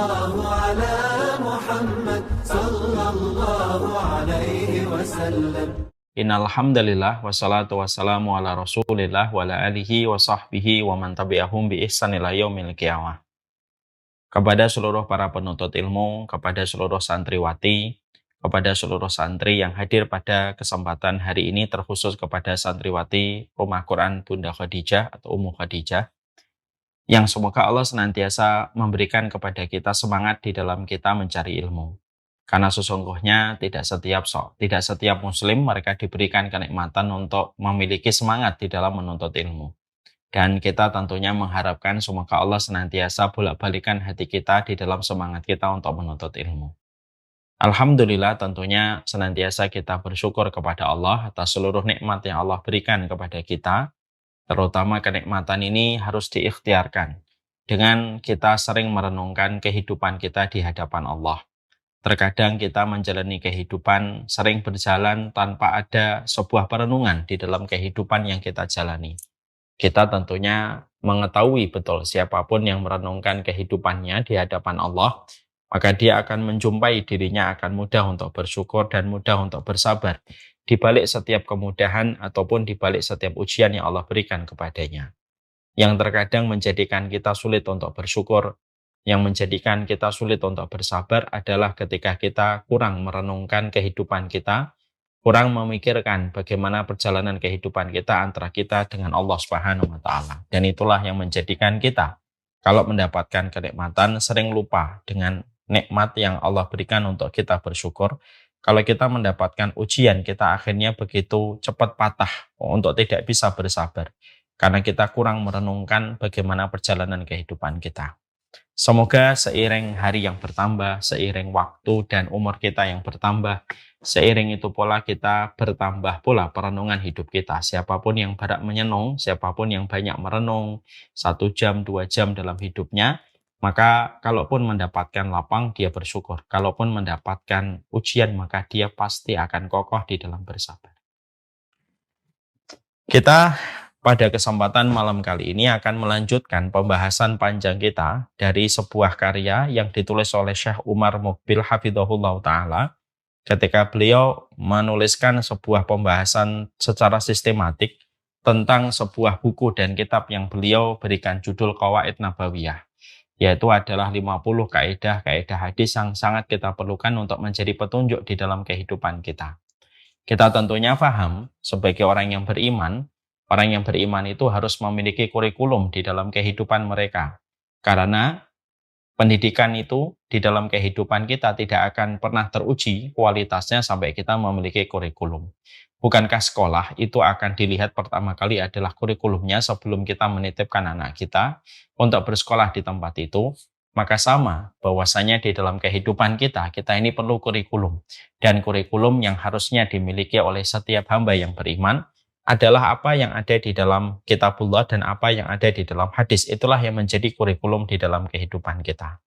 الله على محمد صلى الله عليه وسلم. Innal hamdalillah wassalatu wassalamu ala Rasulillah wa ala alihi wa sahbihi wa man tabi'ahum bi ihsan ila yaumil qiyamah. Kepada seluruh para penuntut ilmu, kepada seluruh santriwati, kepada seluruh santri yang hadir pada kesempatan hari ini, terkhusus kepada santriwati Rumah Quran Bunda Khadijah atau Ummu Khadijah, yang semoga Allah senantiasa memberikan kepada kita semangat di dalam kita mencari ilmu. Karena sesungguhnya tidak setiap muslim mereka diberikan kenikmatan untuk memiliki semangat di dalam menuntut ilmu. Dan kita tentunya mengharapkan semoga Allah senantiasa bolak-balikan hati kita di dalam semangat kita untuk menuntut ilmu. Alhamdulillah, tentunya senantiasa kita bersyukur kepada Allah atas seluruh nikmat yang Allah berikan kepada kita. Terutama kenikmatan ini harus diikhtiarkan dengan kita sering merenungkan kehidupan kita di hadapan Allah. Terkadang kita menjalani kehidupan sering berjalan tanpa ada sebuah perenungan di dalam kehidupan yang kita jalani. Kita tentunya mengetahui betul siapapun yang merenungkan kehidupannya di hadapan Allah, maka dia akan menjumpai dirinya akan mudah untuk bersyukur dan mudah untuk bersabar di balik setiap kemudahan ataupun di balik setiap ujian yang Allah berikan kepadanya. Yang terkadang menjadikan kita sulit untuk bersyukur, yang menjadikan kita sulit untuk bersabar adalah ketika kita kurang merenungkan kehidupan kita, kurang memikirkan bagaimana perjalanan kehidupan kita antara kita dengan Allah Subhanahu wa Ta'ala. Dan itulah yang menjadikan kita, kalau mendapatkan kenikmatan, sering lupa dengan nikmat yang Allah berikan untuk kita bersyukur. Kalau kita mendapatkan ujian, kita akhirnya begitu cepat patah untuk tidak bisa bersabar, karena kita kurang merenungkan bagaimana perjalanan kehidupan kita. Semoga seiring hari yang bertambah, seiring waktu dan umur kita yang bertambah, seiring itu pula kita bertambah pula perenungan hidup kita. Siapapun yang banyak menyenung, siapapun yang banyak merenung 1 jam, 2 jam dalam hidupnya, maka kalaupun mendapatkan lapang, dia bersyukur. Kalaupun mendapatkan ujian, maka dia pasti akan kokoh di dalam bersabar. Kita pada kesempatan malam kali ini akan melanjutkan pembahasan panjang kita dari sebuah karya yang ditulis oleh Syekh Umar Muqbil Hafidhahullah Ta'ala ketika beliau menuliskan sebuah pembahasan secara sistematik tentang sebuah buku dan kitab yang beliau berikan judul Qawaid Nabawiyah, yaitu adalah 50 kaidah hadis yang sangat kita perlukan untuk menjadi petunjuk di dalam kehidupan kita. Kita tentunya paham sebagai orang yang beriman itu harus memiliki kurikulum di dalam kehidupan mereka. Karena pendidikan itu di dalam kehidupan kita tidak akan pernah teruji kualitasnya sampai kita memiliki kurikulum. Bukankah sekolah itu akan dilihat pertama kali adalah kurikulumnya sebelum kita menitipkan anak kita untuk bersekolah di tempat itu? Maka sama bahwasanya di dalam kehidupan kita ini perlu kurikulum. Dan kurikulum yang harusnya dimiliki oleh setiap hamba yang beriman adalah apa yang ada di dalam kitabullah dan apa yang ada di dalam hadis. Itulah yang menjadi kurikulum di dalam kehidupan kita.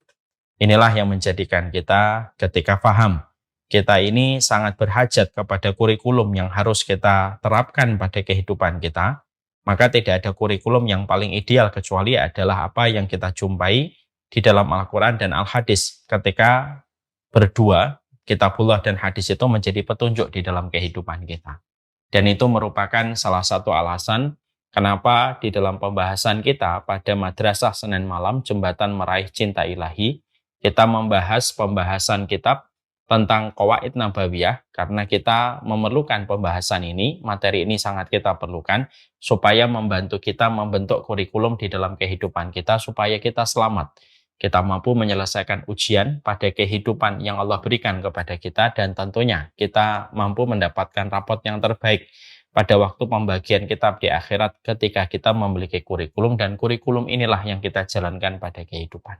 Inilah yang menjadikan kita ketika paham kita ini sangat berhajat kepada kurikulum yang harus kita terapkan pada kehidupan kita, maka tidak ada kurikulum yang paling ideal kecuali adalah apa yang kita jumpai di dalam Al-Quran dan Al-Hadis. Ketika berdua, kitabullah dan hadis itu menjadi petunjuk di dalam kehidupan kita. Dan itu merupakan salah satu alasan kenapa di dalam pembahasan kita pada Madrasah Senin Malam Jembatan Meraih Cinta Ilahi, kita membahas pembahasan kitab tentang Qawaid Nabawiyah, karena kita memerlukan pembahasan ini, materi ini sangat kita perlukan, supaya membantu kita membentuk kurikulum di dalam kehidupan kita, supaya kita selamat. Kita mampu menyelesaikan ujian pada kehidupan yang Allah berikan kepada kita, dan tentunya kita mampu mendapatkan rapot yang terbaik pada waktu pembagian kitab di akhirat ketika kita memiliki kurikulum, dan kurikulum inilah yang kita jalankan pada kehidupan.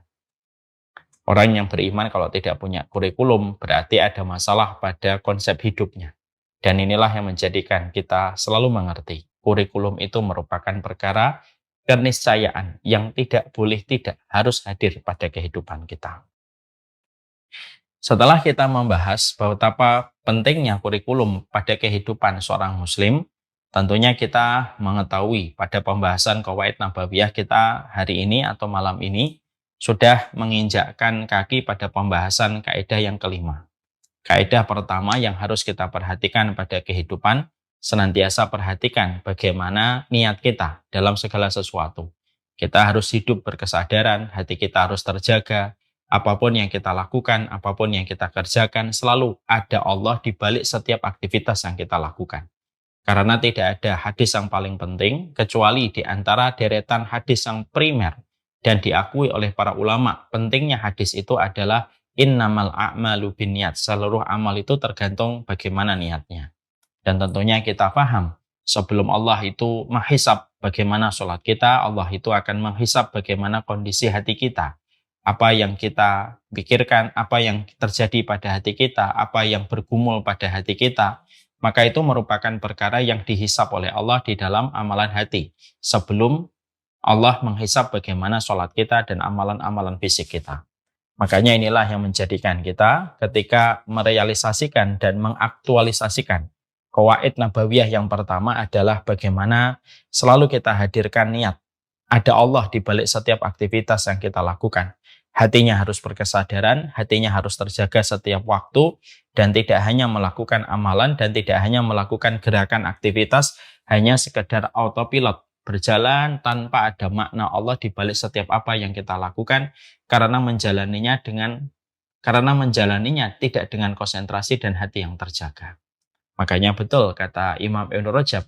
Orang yang beriman kalau tidak punya kurikulum berarti ada masalah pada konsep hidupnya. Dan inilah yang menjadikan kita selalu mengerti kurikulum itu merupakan perkara keniscayaan yang tidak boleh tidak harus hadir pada kehidupan kita. Setelah kita membahas betapa pentingnya kurikulum pada kehidupan seorang muslim, tentunya kita mengetahui pada pembahasan Qawaid Nabawiyah kita hari ini atau malam ini sudah menginjakkan kaki pada pembahasan kaidah yang kelima. Kaidah pertama yang harus kita perhatikan pada kehidupan, senantiasa perhatikan bagaimana niat kita dalam segala sesuatu. Kita harus hidup berkesadaran, hati kita harus terjaga. Apapun yang kita lakukan, apapun yang kita kerjakan, selalu ada Allah di balik setiap aktivitas yang kita lakukan. Karena tidak ada hadis yang paling penting, kecuali di antara deretan hadis yang primer dan diakui oleh para ulama, pentingnya hadis itu adalah innamal a'malu binniyat. Seluruh amal itu tergantung bagaimana niatnya. Dan tentunya kita paham, sebelum Allah itu menghisab bagaimana sholat kita, Allah itu akan menghisab bagaimana kondisi hati kita. Apa yang kita pikirkan, apa yang terjadi pada hati kita, apa yang bergumul pada hati kita, maka itu merupakan perkara yang dihisab oleh Allah di dalam amalan hati. Sebelum Allah menghisab bagaimana sholat kita dan amalan-amalan fisik kita. Makanya inilah yang menjadikan kita ketika merealisasikan dan mengaktualisasikan qawaid nabawiyah yang pertama adalah bagaimana selalu kita hadirkan niat. Ada Allah di balik setiap aktivitas yang kita lakukan. Hatinya harus berkesadaran, hatinya harus terjaga setiap waktu, dan tidak hanya melakukan amalan dan tidak hanya melakukan gerakan aktivitas, hanya sekedar autopilot, berjalan tanpa ada makna Allah di balik setiap apa yang kita lakukan, karena menjalaninya tidak dengan konsentrasi dan hati yang terjaga. Makanya betul kata Imam Ibn Rajab,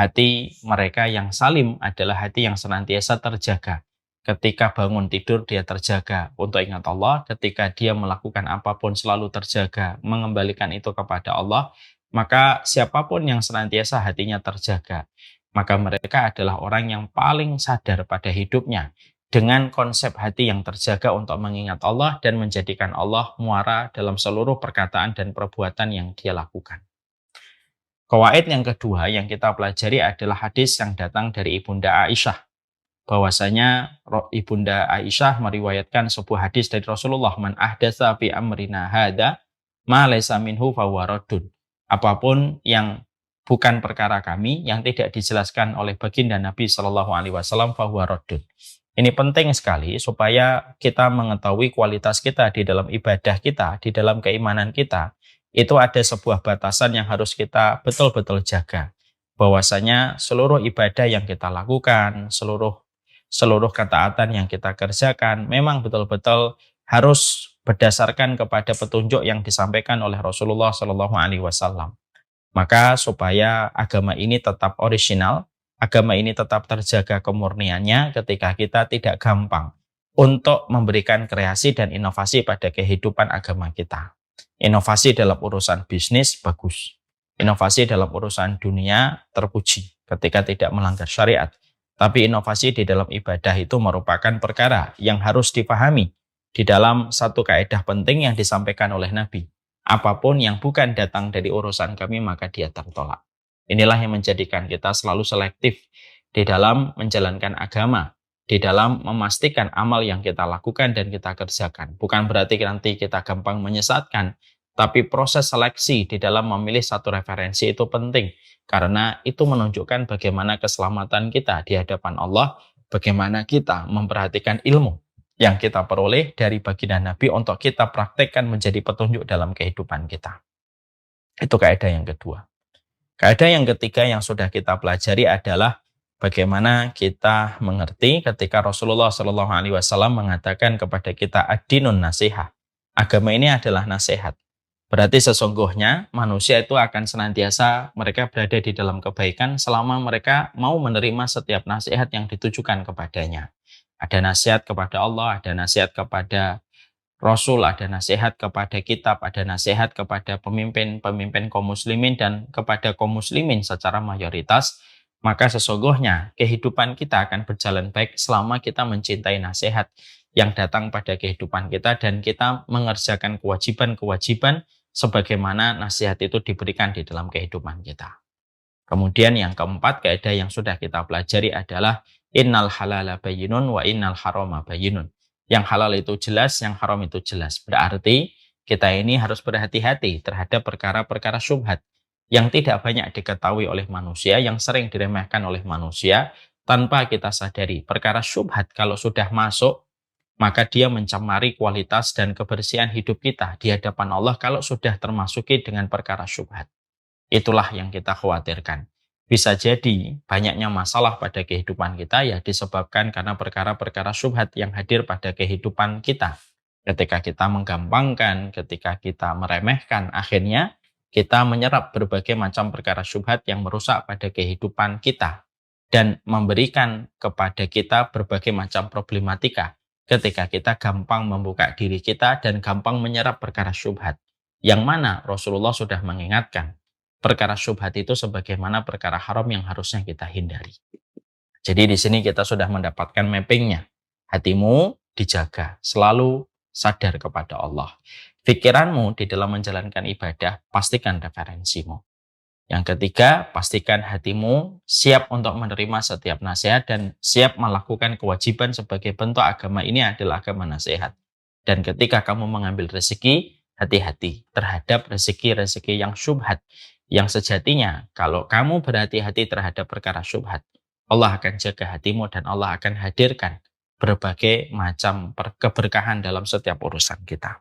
hati mereka yang salim adalah hati yang senantiasa terjaga. Ketika bangun tidur dia terjaga untuk ingat Allah, ketika dia melakukan apapun selalu terjaga, mengembalikan itu kepada Allah, maka siapapun yang senantiasa hatinya terjaga, maka mereka adalah orang yang paling sadar pada hidupnya dengan konsep hati yang terjaga untuk mengingat Allah dan menjadikan Allah muara dalam seluruh perkataan dan perbuatan yang dia lakukan. Qawaid yang kedua yang kita pelajari adalah hadis yang datang dari Ibunda Aisyah. Bahwasanya Ibunda Aisyah meriwayatkan sebuah hadis dari Rasulullah, man ahdatsa fi amrina hadza ma laysa minhu fahuwa raddun. Apapun yang bukan perkara kami, yang tidak dijelaskan oleh baginda Nabi Shallallahu alaihi wasallam, fahuwa raddun. Ini penting sekali supaya kita mengetahui kualitas kita di dalam ibadah kita, di dalam keimanan kita. Itu ada sebuah batasan yang harus kita betul-betul jaga. Bahwasanya seluruh ibadah yang kita lakukan, seluruh ketaatan yang kita kerjakan memang betul-betul harus berdasarkan kepada petunjuk yang disampaikan oleh Rasulullah Shallallahu alaihi wasallam. Maka supaya agama ini tetap orisinal, agama ini tetap terjaga kemurniannya ketika kita tidak gampang untuk memberikan kreasi dan inovasi pada kehidupan agama kita. Inovasi dalam urusan bisnis bagus. Inovasi dalam urusan dunia terpuji ketika tidak melanggar syariat. Tapi inovasi di dalam ibadah itu merupakan perkara yang harus dipahami di dalam satu kaidah penting yang disampaikan oleh Nabi. Apapun yang bukan datang dari urusan kami, maka dia tertolak. Inilah yang menjadikan kita selalu selektif di dalam menjalankan agama, di dalam memastikan amal yang kita lakukan dan kita kerjakan. Bukan berarti nanti kita gampang menyesatkan, tapi proses seleksi di dalam memilih satu referensi itu penting. Karena itu menunjukkan bagaimana keselamatan kita di hadapan Allah, bagaimana kita memperhatikan ilmu yang kita peroleh dari baginda Nabi untuk kita praktekkan menjadi petunjuk dalam kehidupan kita. Itu kaidah yang kedua. Kaidah yang ketiga yang sudah kita pelajari adalah bagaimana kita mengerti ketika Rasulullah Shallallahu alaihi wasallam mengatakan kepada kita ad-dinun nasihah. Agama ini adalah nasihat. Berarti sesungguhnya manusia itu akan senantiasa mereka berada di dalam kebaikan selama mereka mau menerima setiap nasihat yang ditujukan kepadanya. Ada nasihat kepada Allah, ada nasihat kepada Rasul, ada nasihat kepada kitab, ada nasihat kepada pemimpin kaum muslimin dan kepada kaum muslimin secara mayoritas. Maka sesungguhnya kehidupan kita akan berjalan baik selama kita mencintai nasihat yang datang pada kehidupan kita dan kita mengerjakan kewajiban-kewajiban sebagaimana nasihat itu diberikan di dalam kehidupan kita. Kemudian yang keempat, kaidah yang sudah kita pelajari adalah innal halala bayyinun wa innal harama bayyinun. Yang halal itu jelas, yang haram itu jelas. Berarti kita ini harus berhati-hati terhadap perkara-perkara syubhat yang tidak banyak diketahui oleh manusia, yang sering diremehkan oleh manusia tanpa kita sadari. Perkara syubhat kalau sudah masuk, maka dia mencemari kualitas dan kebersihan hidup kita di hadapan Allah kalau sudah termasuki dengan perkara syubhat. Itulah yang kita khawatirkan. Bisa jadi banyaknya masalah pada kehidupan kita ya disebabkan karena perkara-perkara syubhat yang hadir pada kehidupan kita. Ketika kita menggampangkan, ketika kita meremehkan, akhirnya kita menyerap berbagai macam perkara syubhat yang merusak pada kehidupan kita dan memberikan kepada kita berbagai macam problematika ketika kita gampang membuka diri kita dan gampang menyerap perkara syubhat. Yang mana Rasulullah sudah mengingatkan, perkara syubhat itu sebagaimana perkara haram yang harusnya kita hindari. Jadi di sini kita sudah mendapatkan mappingnya. Hatimu dijaga, selalu sadar kepada Allah. Pikiranmu di dalam menjalankan ibadah, pastikan referensimu. Yang ketiga, pastikan hatimu siap untuk menerima setiap nasihat dan siap melakukan kewajiban sebagai bentuk agama ini adalah agama nasihat. Dan ketika kamu mengambil rezeki, hati-hati terhadap rezeki-rezeki yang syubhat. Yang sejatinya, kalau kamu berhati-hati terhadap perkara syubhat, Allah akan jaga hatimu dan Allah akan hadirkan berbagai macam keberkahan dalam setiap urusan kita.